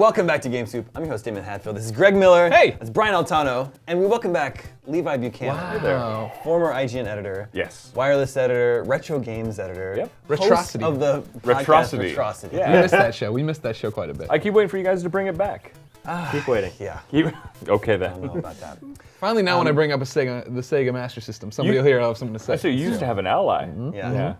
welcome back to Game Soup. I'm your host, Damon Hatfield. This is Greg Miller. Hey! That's Brian Altano. And we welcome back Levi Buchanan. Wow. Former IGN editor. Yes. Wireless editor, retro games editor. Yep. Host Retrosity. of the Retrosity. podcast Retrosity. Yeah. We missed that show. We missed that show quite a bit. I keep waiting for you guys to bring it back. Keep waiting. Yeah. Okay I don't know then. about that. Finally, now when I bring up the Sega Master System, somebody will hear I'll have something to say. So you used to have an ally. Yeah.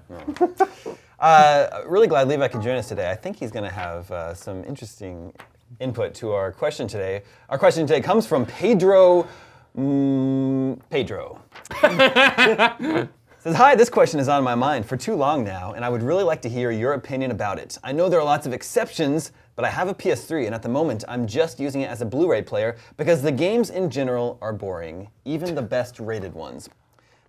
Yeah. Really glad Levi could join us today. I think he's going to have some interesting input to our question today. Our question today comes from Pedro. Pedro. Says, hi, this question is on my mind for too long now, and I would really like to hear your opinion about it. I know there are lots of exceptions, but I have a PS3, and at the moment, I'm just using it as a Blu-ray player because the games in general are boring, even the best rated ones.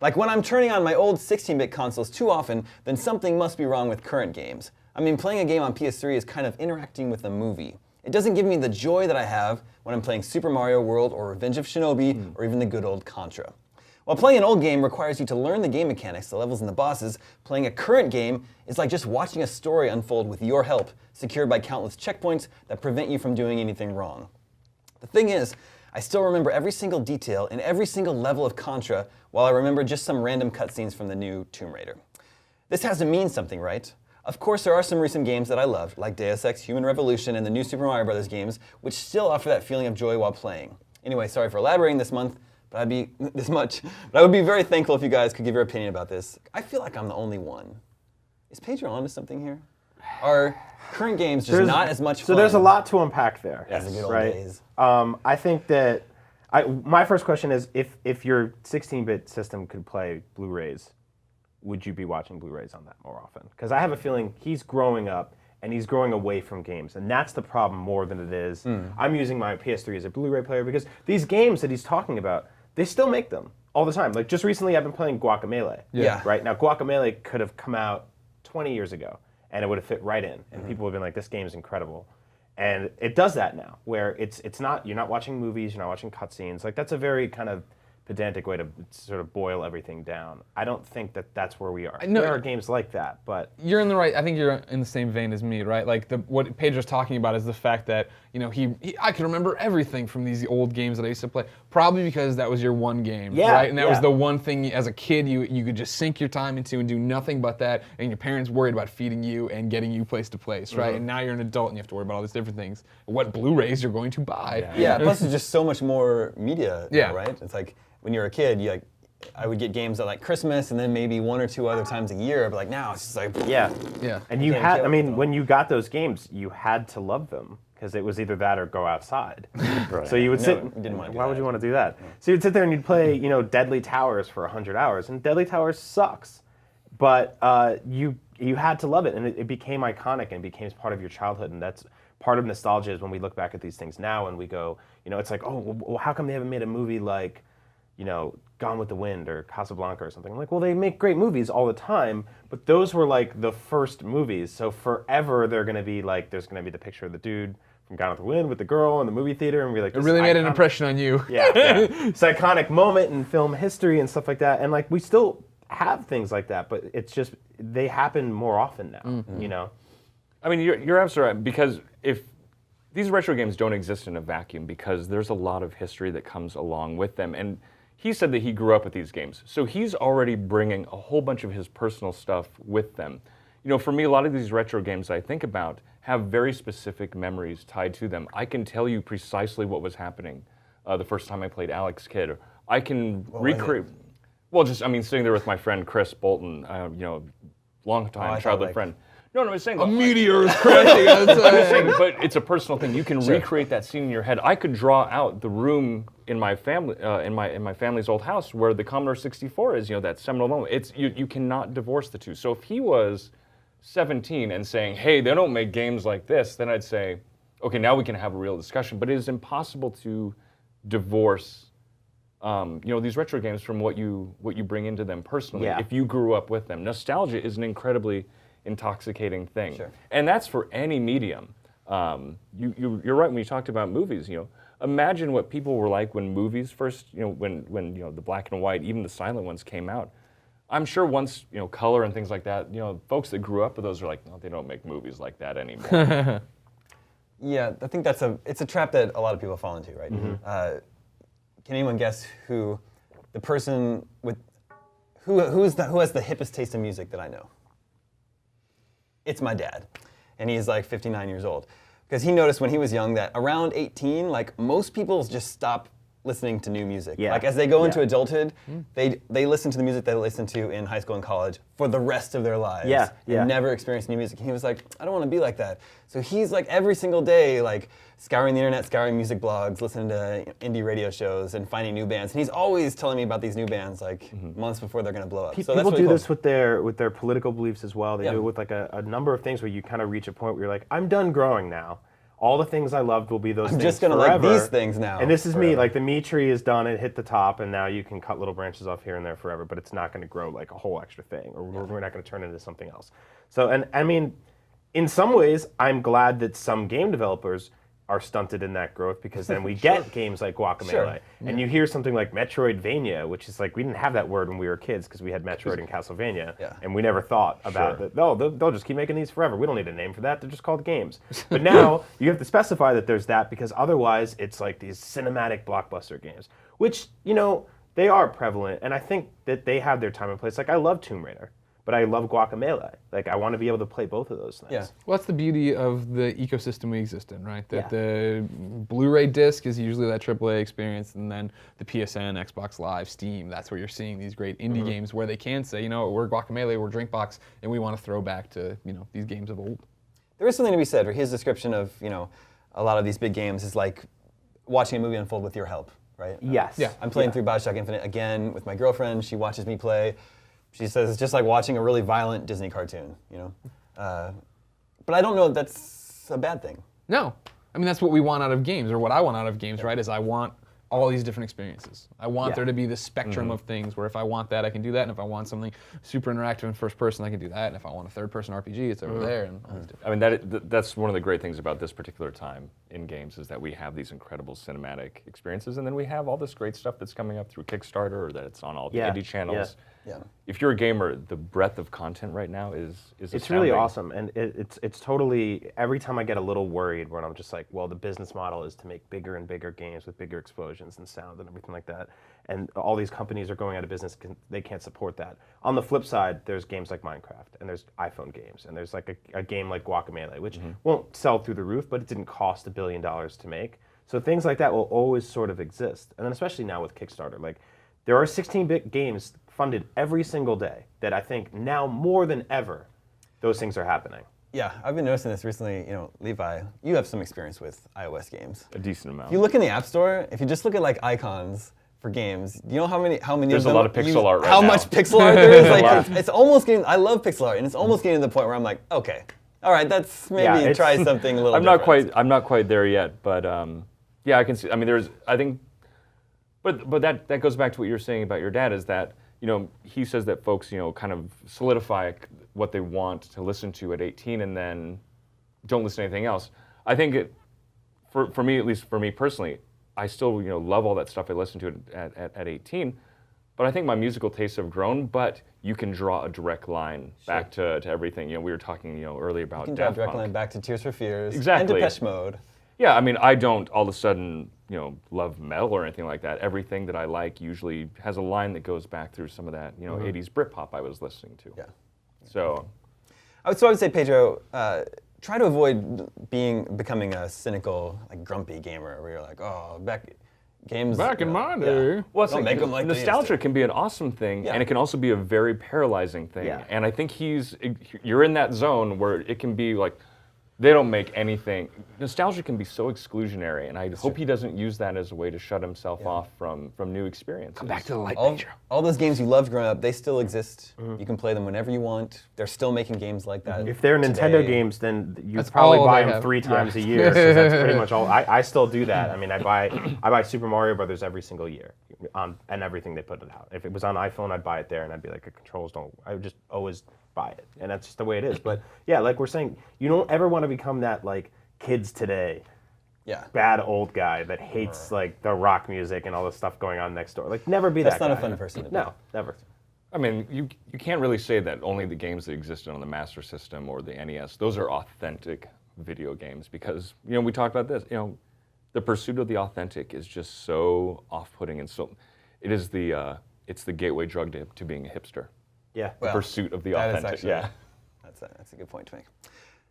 Like when I'm turning on my old 16-bit consoles too often, then something must be wrong with current games. I mean, playing a game on PS3 is kind of interacting with a movie. It doesn't give me the joy that I have when I'm playing Super Mario World or Revenge of Shinobi or even the good old Contra. While playing an old game requires you to learn the game mechanics, the levels and the bosses, playing a current game is like just watching a story unfold with your help, secured by countless checkpoints that prevent you from doing anything wrong. The thing is, I still remember every single detail in every single level of Contra, while I remember just some random cutscenes from the new Tomb Raider. This has to mean something, right? Of course, there are some recent games that I loved, like Deus Ex Human Revolution and the new Super Mario Bros. Games, which still offer that feeling of joy while playing. Anyway, sorry for elaborating this month, but I would be very thankful if you guys could give your opinion about this. I feel like I'm the only one. Is Pedro onto something here? Are current games just not as much fun? So there's a lot to unpack there. As the good old right? days. I think that my first question is if your 16-bit system could play Blu-rays, would you be watching Blu-rays on that more often? Because I have a feeling he's growing up and he's growing away from games, and that's the problem more than it is. I'm using my PS3 as a Blu-ray player because these games that he's talking about, they still make them all the time. Like just recently, I've been playing Guacamelee. Yeah. Right now, Guacamelee could have come out 20 years ago, and it would have fit right in, and people would have been like, "This game is incredible." And it does that now, where it's not, you're not watching movies, you're not watching cutscenes. Like that's a very kind of pedantic way to sort of boil everything down. I don't think that that's where we are. There are games like that, but You're in the right. I think you're in the same vein as me, right? Like what Pedro's talking about is the fact that I can remember everything from these old games that I used to play. Probably because that was your one game, right? And that was the one thing as a kid you could just sink your time into and do nothing but that. And your parents worried about feeding you and getting you place to place, right? And now you're an adult and you have to worry about all these different things. What Blu-rays you're going to buy? Yeah. Plus, there's just so much more media. Yeah. Now, right? It's like when you're a kid, I would get games at like Christmas and then maybe one or two other times a year. But like now, it's just like Yeah. And you can't had, kill I it, mean, though. when you got those games, you had to love them because it was either that or go outside. So you would sit. you didn't wanna do Why would that. you want to do that? So you'd sit there and you'd play, Deadly Towers for 100 hours, and Deadly Towers sucks, but you had to love it, and it became iconic and it became part of your childhood, and that's part of nostalgia. Is when we look back at these things now and we go, it's like, oh, well, how come they haven't made a movie like, Gone with the Wind or Casablanca or something? I'm like, well, they make great movies all the time, but those were like the first movies. So forever they're going to be like, there's going to be the picture of the dude from Gone with the Wind with the girl in the movie theater, and we're like, It really made an impression on you. Yeah. It's an iconic moment in film history and stuff like that. And like we still have things like that, but it's just they happen more often now. I mean, you're absolutely right, because if these retro games don't exist in a vacuum, because there's a lot of history that comes along with them. And he said that he grew up with these games, so he's already bringing a whole bunch of his personal stuff with them. For me, a lot of these retro games I think about have very specific memories tied to them. I can tell you precisely what was happening the first time I played Alex Kidd. I can recreate. Well, sitting there with my friend Chris Bolton, long time childhood friend. No, I'm saying A meteor is crashing outside. but it's a personal thing. You can recreate that scene in your head. I could draw out the room in my family, in my family's old house where the Commodore 64 is. That seminal moment. It's you cannot divorce the two. So if he was 17 and saying, "Hey, they don't make games like this," then I'd say, "Okay, now we can have a real discussion." But it is impossible to divorce, these retro games from what you bring into them personally. Yeah. If you grew up with them, nostalgia is an incredibly intoxicating thing. Sure. And that's for any medium. You're right when you talked about movies. Imagine what people were like when movies first, when the black and white, even the silent ones came out. I'm sure once color and things like that, folks that grew up with those are like, no, they don't make movies like that anymore. Yeah, I think it's a trap that a lot of people fall into, right? Can anyone guess who the person with who has the hippest taste in music that I know? It's my dad, and he's like 59 years old. Because he noticed when he was young that around 18, like most people just stop listening to new music. Yeah. Like as they go into adulthood, they listen to the music they listened to in high school and college for the rest of their lives. Yeah. And never experience new music. And he was like, I don't want to be like that. So he's like every single day, like scouring the internet, scouring music blogs, listening to indie radio shows, and finding new bands. And he's always telling me about these new bands like months before they're going to blow up. People do this with their political beliefs as well. They do it with like a number of things where you kind of reach a point where you're like, I'm done growing now. All the things I loved will be those things I'm just gonna forever. like these things now. And this is forever. me. Like the me tree is done. It hit the top, and now you can cut little branches off here and there forever. But it's not going to grow like a whole extra thing, or we're not going to turn it into something else. So, and I mean, in some ways, I'm glad that some game developers are stunted in that growth, because then we get games like Guacamelee. And you hear something like Metroidvania, which is like, we didn't have that word when we were kids because we had Metroid and Castlevania, and we never thought about that. No, they'll just keep making these forever. We don't need a name for that. They're just called games. But now you have to specify that there's that, because otherwise it's like these cinematic blockbuster games, which, you know, they are prevalent, and I think that they have their time and place. Like, I love Tomb Raider, but I love Guacamelee. Like, I want to be able to play both of those things. Yeah. Well, that's the beauty of the ecosystem we exist in, right? That the Blu-ray disc is usually that AAA experience, and then the PSN, Xbox Live, Steam, that's where you're seeing these great indie games where they can say, you know, we're Guacamelee, we're Drinkbox, and we want to throw back to, you know, these games of old. There is something to be said for his description of, you know, a lot of these big games is like watching a movie unfold with your help, right? Yes. Yeah. I'm playing through Bioshock Infinite again with my girlfriend. She watches me play. She says it's just like watching a really violent Disney cartoon, you know? But I don't know if that's a bad thing. No. I mean, that's what we want out of games, or what I want out of games, right? Is I want all these different experiences. I want there to be this spectrum of things where if I want that, I can do that, and if I want something super interactive in first person, I can do that, and if I want a third-person RPG, it's over there, and all these different. I mean, that's one of the great things about this particular time in games, is that we have these incredible cinematic experiences, and then we have all this great stuff that's coming up through Kickstarter, or that it's on all the indie channels. Yeah. If you're a gamer, the breadth of content right now is It's really awesome, and it's totally, every time I get a little worried when I'm just like, well, the business model is to make bigger and bigger games with bigger explosions and sound and everything like that, and all these companies are going out of business, they can't support that. On the flip side, there's games like Minecraft, and there's iPhone games, and there's like a game like Guacamelee, which won't sell through the roof, but it didn't cost $1 billion to make. So things like that will always sort of exist, and then especially now with Kickstarter, like there are 16-bit games funded every single day that I think now more than ever, those things are happening. Yeah, I've been noticing this recently. You know, Levi, you have some experience with iOS games. a decent amount. If you look in the App Store, if you just look at like icons for games, do you know how many There's of them a lot of pixel art right how now. much pixel art there is? Like it's almost getting. I love pixel art, and it's almost getting to the point where I'm like, okay, all right, that's maybe try something a little. I'm different. not quite there yet, but yeah, I can see. I mean, I think, but that goes back to what you're saying about your dad, is that, you know, he says that folks, you know, kind of solidify what they want to listen to at 18 and then don't listen to anything else. I think for me, at least for me personally, I still, you know, love all that stuff I listened to at 18, but I think my musical tastes have grown, but you can draw a direct line back to everything. You know, we were talking, you know, earlier about You can draw a Daft direct Punk. line back to Tears for Fears Exactly. and Depeche Mode. Yeah, I mean, I don't all of a sudden, you know, love metal or anything like that. Everything that I like usually has a line that goes back through some of that, you know, 80s Britpop I was listening to. Yeah. So, I would say, Pedro, try to avoid becoming a cynical, like grumpy gamer, where you're like, oh, games. Back in my day. well, it's Don't like, make 'em like they used nostalgia to. can be an awesome thing, Yeah. and it can also be a very paralyzing thing. Yeah. And I think you're in that zone where it can be like, they don't make anything. Nostalgia can be so exclusionary, and I hope he doesn't use that as a way to shut himself off from new experiences. Back to the light all, picture. all those games you loved growing up, they still exist. You can play them whenever you want. They're still making games like that. If they're Nintendo today. games, then you That's probably all buy they them have. 3 times a year. 'Cause that's pretty much all. I still do that. I mean, I buy Super Mario Brothers every single year and everything they put it out. If it was on iPhone, I'd buy it there, and I'd be like, the controls don't. I would just always buy it, and that's just the way it is. But yeah, like we're saying, you don't ever want to become that like kids today. Yeah. Bad old guy that hates like the rock music and all the stuff going on next door. Like, never be That's that not guy. a fun person to be. No, never. I mean, you can't really say that only the games that existed on the Master System or the NES, those are authentic video games because we talked about this. The pursuit of the authentic is just so off-putting, and so it is it's the gateway drug to being a hipster. Yeah. The pursuit of the that is authentic. actually- Yeah. That's a good point to make.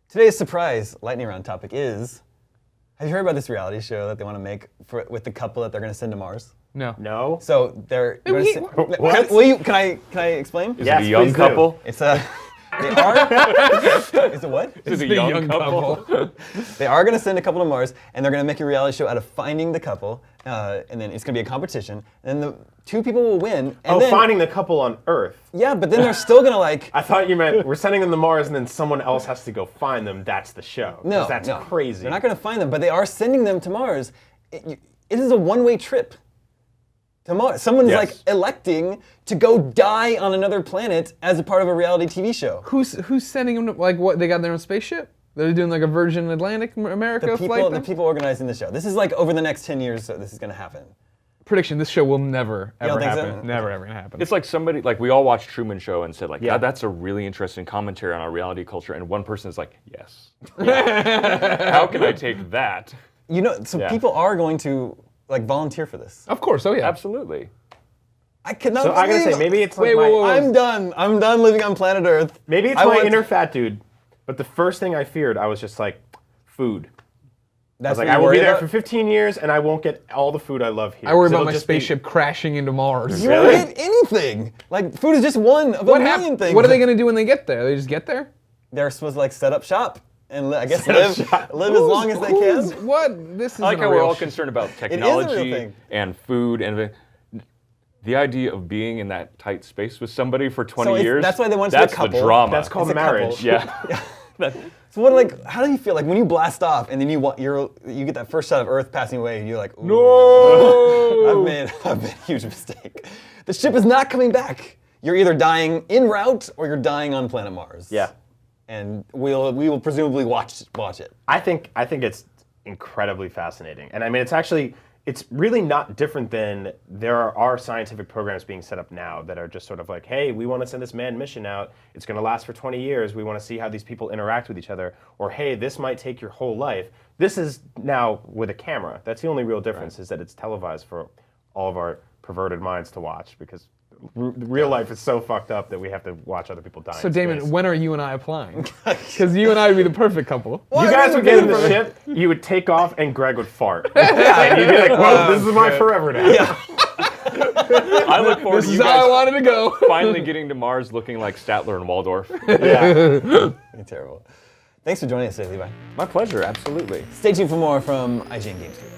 Today's surprise lightning round topic is, have you heard about this reality show that they want to make with the couple that they're going to send to Mars? No. No. So they're. Wait, what? Can I explain? Is Yes, it a young please do. couple? It's a. They are. Is it what? Is it a the young, young couple? They are going to send a couple to Mars, and they're going to make a reality show out of finding the couple, and then it's going to be a competition, and then the two people will win. And then, finding the couple on Earth. Yeah, but then they're still going to like. I thought you meant we're sending them to Mars and then someone else has to go find them. That's the show. 'Cause No, that's no. crazy. They're not going to find them, but they are sending them to Mars. It is a one-way trip to Mars. Someone's Yes. like electing to go die on another planet as a part of a reality TV show. Who's sending them? Like what? They got their own spaceship? They're doing like a Virgin Atlantic America The flight. the people organizing the show. This is like over the next 10 years, so this is going to happen. Prediction: this show will never don't ever think so? happen. Never ever gonna happen. It's like somebody, like we all watched Truman Show and said like, Yeah. yeah, that's a really interesting commentary on our reality culture, and one person is like, yes. How can I take that? So Yeah. people are going to like volunteer for this. Of course. Oh yeah. Absolutely. I cannot So I gotta believe say, maybe it's like Wait, my, whoa, whoa, whoa. I'm done. I'm done living on planet Earth. maybe it's I my want- inner fat dude. But the first thing I feared, I was just like, food. I That's was like, what I you will worry be there about? for 15 years and I won't get all the food I love here. I worry 'Cause about it'll my just be- spaceship crashing into Mars. You Really? don't get anything. Like food is just one of a million things. What are they gonna do when they get there? They just get there? They're supposed to like set up shop and I guess Set up shop. live as long as they can. What? This is I like how a we're real all sh- concerned about is a real technology thing. and food and the idea of being in that tight space with somebody for 20 So it's- years. that's why they want to be a That's couple. the drama. That's called It's a couple. marriage. yeah. So what like how do you feel like when you blast off and then you get that first shot of Earth passing away and you're like, ooh, No! I've made a huge mistake. The ship is not coming back. You're either dying en route or you're dying on planet Mars. Yeah. And we will presumably watch it. I think it's incredibly fascinating. And I mean, it's really not different than there are scientific programs being set up now that are just sort of like, hey, we want to send this manned mission out. It's going to last for 20 years. We want to see how these people interact with each other. Or, hey, this might take your whole life. This is now with a camera. That's the only real difference is that it's televised for all of our perverted minds to watch because real life is so fucked up that we have to watch other people die. So in Damon, space. when are you and I applying? Because you and I would be the perfect couple. You guys would get in the ship, you would take off, and Greg would fart. And you'd be like, well, this is my forever now. Yeah. I look forward This to is you how I guys wanted to go. finally getting to Mars looking like Statler and Waldorf. Yeah. Terrible. Thanks for joining us today, Levi. My pleasure, absolutely. Stay tuned for more from IGN Game Studio.